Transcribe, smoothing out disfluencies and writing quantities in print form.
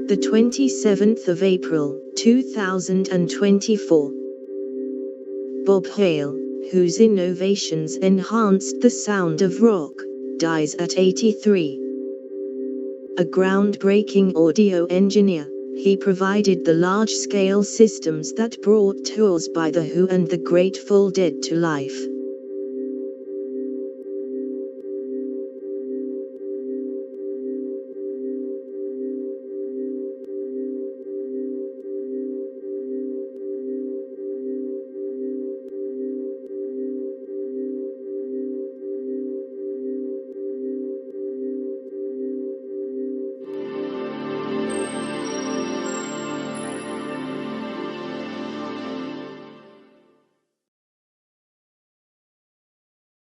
The 27th of April, 2024. Bob Heil, whose innovations enhanced the sound of rock, dies at 83. A groundbreaking audio engineer, he provided the large-scale systems that brought tours by The Who and the Grateful Dead to life.